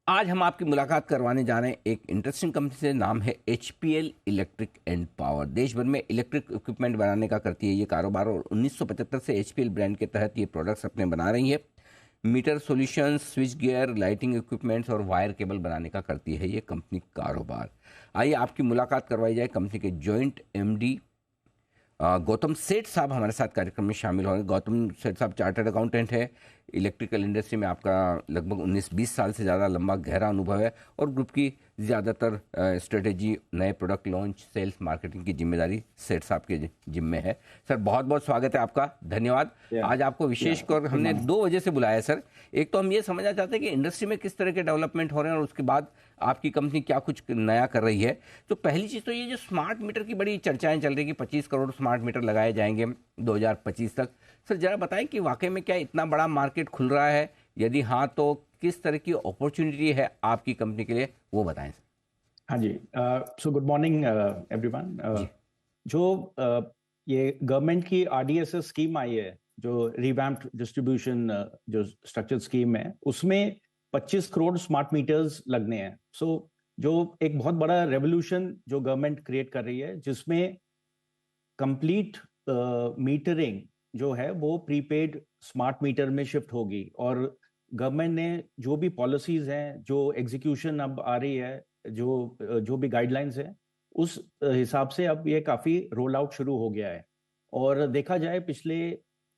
आज हम आपकी मुलाकात करवाने जा रहे हैं एक इंटरेस्टिंग कंपनी से। नाम है एचपीएल इलेक्ट्रिक एंड पावर। देश भर में इलेक्ट्रिक इक्विपमेंट बनाने का करती है ये कारोबार और 1975 से एचपीएल ब्रांड के तहत ये प्रोडक्ट्स अपने बना रही है। Meter solutions, switch gear, lighting equipments और वायर केबल बनाने का करती है ये कंपनी कारोबार। आइए आपकी मुलाकात करवाई जाए कंपनी के जॉइंट एमडी गौतम सेठ साहब हमारे साथ कार्यक्रम में शामिल होंगे। गौतम सेठ साहब चार्टर्ड अकाउंटेंट है। इलेक्ट्रिकल इंडस्ट्री में आपका लगभग 19-20 साल से ज़्यादा लंबा गहरा अनुभव है और ग्रुप की ज़्यादातर स्ट्रेटेजी, नए प्रोडक्ट लॉन्च, सेल्स, मार्केटिंग की जिम्मेदारी सेठ साहब के जिम्मे है। सर बहुत बहुत स्वागत है आपका, धन्यवाद। आज आपको विशेषकर हमने 2 वजह से बुलाया है सर। एक तो हम ये समझना चाहते हैं कि इंडस्ट्री में किस तरह के डेवलपमेंट हो रहे हैं और उसके बाद आपकी कंपनी क्या कुछ नया कर रही है। तो पहली चीज़ तो ये जो स्मार्ट मीटर की बड़ी चर्चाएं चल रही कि 25 करोड़ स्मार्ट मीटर लगाए जाएंगे 2025 तक। सर जरा बताएं कि वाकई में क्या इतना बड़ा मार्केट खुल रहा है? यदि हाँ तो किस तरह की अपॉर्चुनिटी है आपकी कंपनी के लिए, वो बताएं सर। हाँ जी, सो गुड मॉर्निंग एवरीवन। जो ये गवर्नमेंट की आरडीएसएस स्कीम आई है, जो रिवैम्प्ड डिस्ट्रीब्यूशन जो स्ट्रक्चर स्कीम है, उसमें 25 करोड़ स्मार्ट मीटर्स लगने हैं। सो जो एक बहुत बड़ा रेवोल्यूशन जो गवर्नमेंट क्रिएट कर रही है, जिसमें कंप्लीट मीटरिंग जो है वो प्रीपेड स्मार्ट मीटर में शिफ्ट होगी। और गवर्नमेंट ने जो भी पॉलिसीज हैं, जो एग्जीक्यूशन अब आ रही है, जो भी गाइडलाइंस है, उस हिसाब से अब ये काफी रोल आउट शुरू हो गया है। और देखा जाए पिछले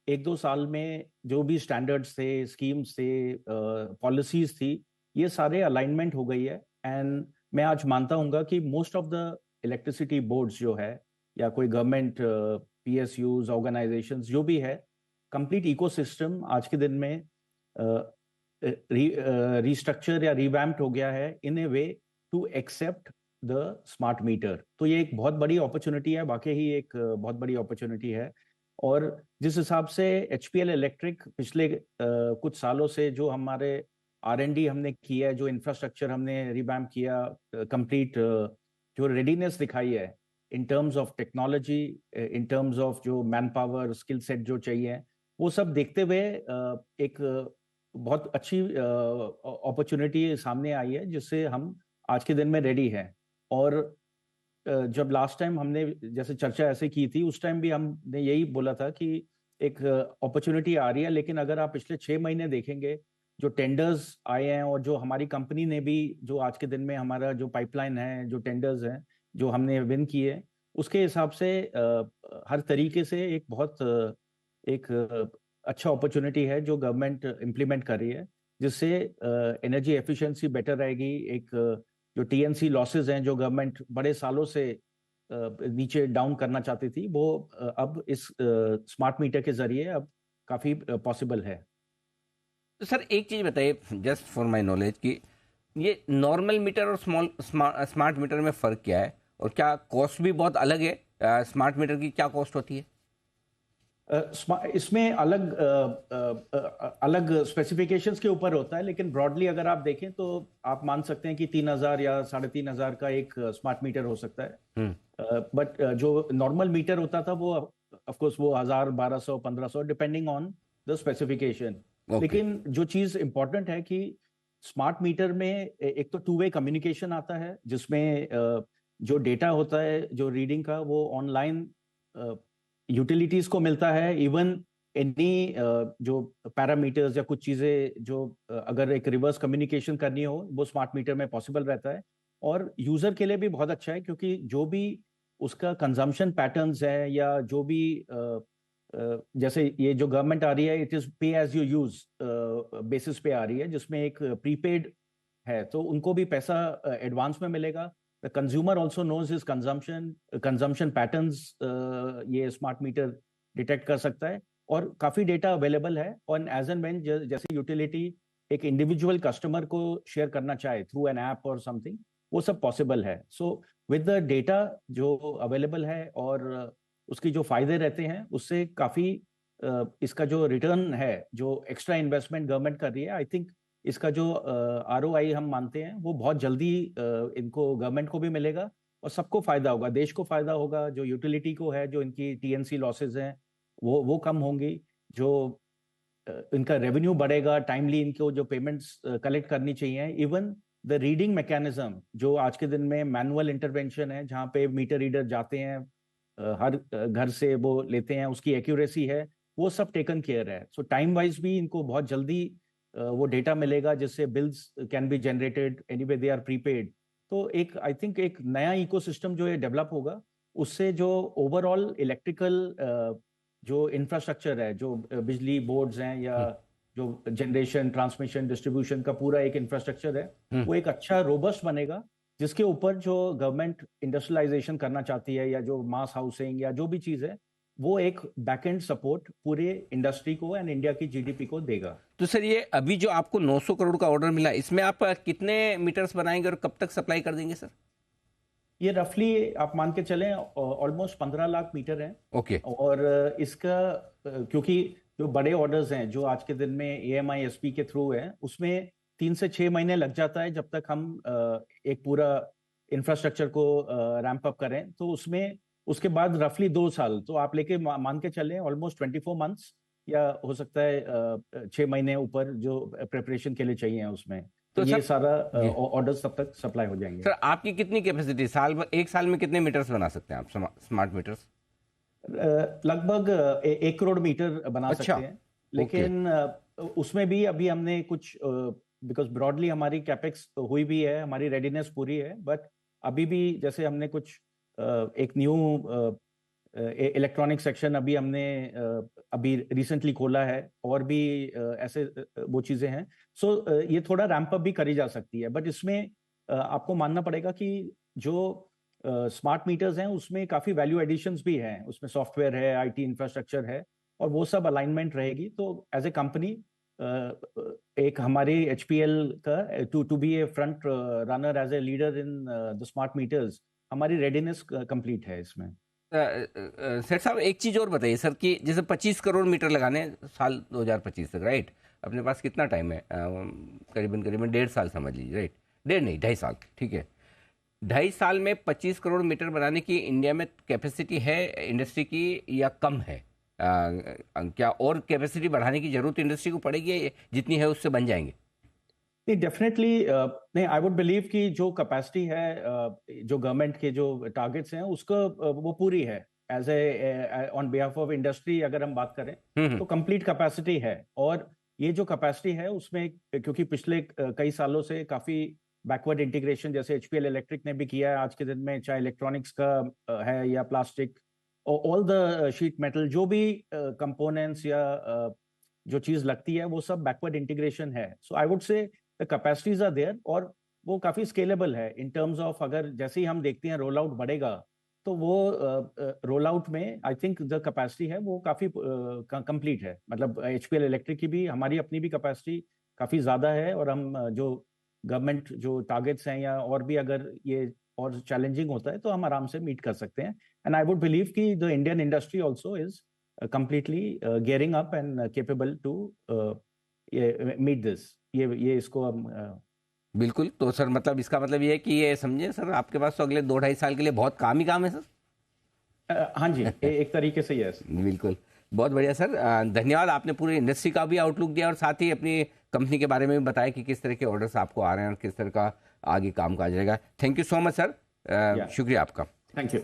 1-2 साल में जो भी स्टैंडर्ड्स थे, स्कीम्स थे, पॉलिसीज थी, ये सारे अलाइनमेंट हो गई है। एंड मैं आज मानता हूँ कि most of the electricity boards जो है या कोई गवर्नमेंट पीएसयूज, ऑर्गेनाइजेशंस जो भी है, कंप्लीट इकोसिस्टम आज के दिन में रिस्ट्रक्चर या रिवैम्प्ड हो गया है in a way to accept the smart meter. तो ये एक बहुत बड़ी अपॉर्चुनिटी है, वाकई ही एक बहुत बड़ी अपॉर्चुनिटी है। और जिस हिसाब से एचपीएल इलेक्ट्रिक पिछले कुछ सालों से जो हमारे आर&डी हमने किया है, जो इंफ्रास्ट्रक्चर हमने रिवैम्प किया, कंप्लीट जो रेडीनेस दिखाई है in terms of technology, in terms of जो मैन पावर, स्किल सेट जो चाहिए, वो सब देखते हुए एक बहुत अच्छी अपॉर्चुनिटी सामने आई है, जिससे हम आज के दिन में रेडी हैं। और जब लास्ट टाइम हमने जैसे चर्चा ऐसे की थी, उस टाइम भी हमने यही बोला था कि एक अपॉर्चुनिटी आ रही है। लेकिन अगर आप पिछले 6 महीने देखेंगे, जो टेंडर्स आए हैं और जो हमारी कंपनी ने भी, जो आज के दिन में हमारा जो पाइपलाइन है, जो टेंडर्स हैं जो हमने विन किए, उसके हिसाब से हर तरीके से एक बहुत एक अच्छा अपॉर्चुनिटी है जो गवर्नमेंट इम्प्लीमेंट कर रही है, जिससे एनर्जी एफिशिएंसी बेटर रहेगी। एक जो टीएनसी लॉसेज हैं जो गवर्नमेंट बड़े सालों से नीचे डाउन करना चाहती थी, वो अब इस स्मार्ट मीटर के जरिए अब काफी पॉसिबल है। तो सर एक चीज़ बताइए जस्ट फॉर माय नॉलेज कि ये नॉर्मल मीटर और स्मार्ट मीटर में फ़र्क क्या है और क्या कॉस्ट भी बहुत अलग है? स्मार्ट मीटर की क्या कॉस्ट होती है? इसमें अलग अलग स्पेसिफिकेशंस के ऊपर होता है, लेकिन ब्रॉडली अगर आप देखें तो आप मान सकते हैं कि 3,000 या 3,500 का एक स्मार्ट मीटर हो सकता है। बट जो नॉर्मल मीटर होता था वो ऑफ कोर्स वो 1,000, 1,200, 1,500 डिपेंडिंग ऑन द स्पेसिफिकेशन। लेकिन जो चीज इंपॉर्टेंट है कि स्मार्ट मीटर में एक तो 2 वे कम्युनिकेशन आता है, जिसमें जो डेटा होता है जो रीडिंग का, वो ऑनलाइन यूटिलिटीज को मिलता है। इवन एनी जो पैरामीटर्स या कुछ चीजें जो अगर एक रिवर्स कम्युनिकेशन करनी हो, वो स्मार्ट मीटर में पॉसिबल रहता है। और यूजर के लिए भी बहुत अच्छा है, क्योंकि जो भी उसका कंजम्पशन पैटर्न्स है या जो भी जैसे ये जो गवर्नमेंट आ रही है, it is pay as you use basis पे आ रही है, जिसमें एक प्रीपेड है, तो उनको भी पैसा एडवांस में मिलेगा। The consumer also knows his consumption patterns, ये स्मार्ट मीटर डिटेक्ट कर सकता है। और काफी डेटा अवेलेबल है। और एज एंड व्हेन जैसे यूटिलिटी एक इंडिविजुअल कस्टमर को शेयर करना चाहे थ्रू एन ऐप और समथिंग, वो सब पॉसिबल है। सो विद द डेटा जो अवेलेबल है और उसकी जो फायदे रहते हैं, उससे काफी इसका जो रिटर्न है, जो एक्स्ट्रा इन्वेस्टमेंट गवर्नमेंट कर रही है, आई थिंक इसका जो आरओआई हम मानते हैं, वो बहुत जल्दी इनको गवर्नमेंट को भी मिलेगा और सबको फायदा होगा। देश को फायदा होगा, जो यूटिलिटी को है, जो इनकी टीएनसी लॉसेज हैं वो कम होंगी, जो इनका रेवेन्यू बढ़ेगा, टाइमली इनको जो पेमेंट्स कलेक्ट करनी चाहिए, इवन द रीडिंग मैकेनिज्म जो आज के दिन में मैनुअल इंटरवेंशन है, जहाँ पे मीटर रीडर जाते हैं, हर घर से वो लेते हैं, उसकी एक्यूरेसी है, वो सब टेकन केयर है। सो टाइम वाइज भी इनको बहुत जल्दी वो डेटा मिलेगा, जिससे bills can be generated, anyway they are prepaid. तो एक आई थिंक एक नया इकोसिस्टम जो ये डेवलप होगा, उससे जो ओवरऑल इलेक्ट्रिकल जो इंफ्रास्ट्रक्चर है, जो बिजली बोर्ड्स हैं या जो जनरेशन, ट्रांसमिशन, डिस्ट्रीब्यूशन का पूरा एक इंफ्रास्ट्रक्चर है, वो एक अच्छा रोबस्ट बनेगा, जिसके ऊपर जो गवर्नमेंट इंडस्ट्रियलाइजेशन करना चाहती है या जो मास हाउसिंग या जो भी चीज है, वो एक बैकएंड सपोर्ट पूरे इंडस्ट्री को एंड इंडिया की जीडीपी को देगा। तो सर ये अभी जो आपको 900 करोड़ का ऑर्डर मिला, इसमें आप कितने मीटर्स बनाएंगे और कब तक सप्लाई कर देंगे सर? ये रफली आप मान के चलें ऑलमोस्ट 15 लाख मीटर है। ओके। और इसका क्योंकि जो बड़े ऑर्डर्स हैं जो आज के दिन में AMISP के थ्रू है, उसमें 3 से 6 महीने लग जाता है जब तक हम एक पूरा इंफ्रास्ट्रक्चर को रैंप अप करें। तो उसमें उसके बाद रफली 2 साल, तो आप लेके मान के चलें ऑलमोस्ट 24 मंथ्स, या हो सकता है 6 महीने ऊपर जो प्रिपरेशन के लिए चाहिए उसमें। तो ये सारा ऑर्डर्स तब तक सप्लाई हो जाएंगे। सर आपकी कितनी कैपेसिटी, एक साल में कितने मीटर्स बना सकते हैं आप, स्मार्ट मीटर्स? लगभग 1 करोड़ मीटर बना सकते हैं, लेकिन उसमें भी अभी हमने कुछ, बिकॉज ब्रॉडली हमारी कैपेक्स हुई भी है, हमारी रेडीनेस पूरी है, बट अभी भी जैसे हमने कुछ एक न्यू इलेक्ट्रॉनिक सेक्शन अभी हमने अभी रिसेंटली खोला है, और भी ऐसे वो चीजें हैं। सो ये थोड़ा रैंप अप भी करी जा सकती है, बट इसमें आपको मानना पड़ेगा कि जो स्मार्ट मीटर्स हैं उसमें काफी वैल्यू एडिशंस भी हैं, उसमें सॉफ्टवेयर है, आईटी इंफ्रास्ट्रक्चर है, और वो सब अलाइनमेंट रहेगी। तो एज ए कंपनी एक हमारी HPL का to be a front runner as a leader in the smart meters, हमारी रेडीनेस कंप्लीट है इसमें। सेठ साहब एक चीज और बताइए सर, कि जैसे 25 करोड़ मीटर लगाने साल 2025 तक, राइट? अपने पास कितना टाइम है? करीबन 1.5 साल समझ लीजिए, राइट? 1.5 नहीं, 2.5 साल, ठीक है। 2.5 साल में 25 करोड़ मीटर बनाने की इंडिया में कैपेसिटी है इंडस्ट्री की, या कम है? क्या और कैपेसिटी बढ़ाने की जरूरत इंडस्ट्री को पड़ेगी, जितनी है उससे बन जाएंगे? नहीं, डेफिनेटली नहीं, आई वुड बिलीव कि जो कैपेसिटी है, जो गवर्नमेंट के जो टारगेट्स हैं उसको वो पूरी है। As a on behalf of industry अगर हम बात करें तो कंप्लीट कैपेसिटी है। और ये जो कैपेसिटी है उसमें, क्योंकि पिछले कई सालों से काफी बैकवर्ड इंटीग्रेशन जैसे HPL इलेक्ट्रिक ने भी किया है आज के दिन में, चाहे इलेक्ट्रॉनिक्स का है या plastic, all the sheet metal, जो भी कंपोनेंट्स या जो चीज लगती है, वो सब बैकवर्ड इंटीग्रेशन है। So I would say the capacities are there, और वो काफी स्केलेबल है इन टर्म्स ऑफ, अगर जैसे ही हम देखते हैं रोल आउट बढ़ेगा, तो वो रोल आउट में आई थिंक द कैपेसिटी है वो काफी कंप्लीट है। मतलब HPL इलेक्ट्रिक की भी, हमारी अपनी भी कैपेसिटी काफी ज्यादा है, और हम जो गवर्नमेंट जो टारगेट्स हैं, या और भी अगर ये और चैलेंजिंग होता है तो हम आराम से मीट कर सकते हैं। एंड आई वुड बिलीव कि the Indian industry also is completely gearing up and capable to meet this। ये इसको हम बिल्कुल। तो सर मतलब इसका मतलब ये है कि ये समझे सर, आपके पास तो अगले 2-2.5 साल के लिए बहुत काम ही काम है सर। हाँ जी, एक तरीके से यस। बिल्कुल, बहुत बढ़िया सर, धन्यवाद। आपने पूरी इंडस्ट्री का भी आउटलुक दिया और साथ ही अपनी कंपनी के बारे में भी बताया कि किस तरह के ऑर्डर्स आपको आ रहे हैं और किस तरह का आगे काम काज रहेगा। Thank you so much sir, शुक्रिया आपका। Thank you.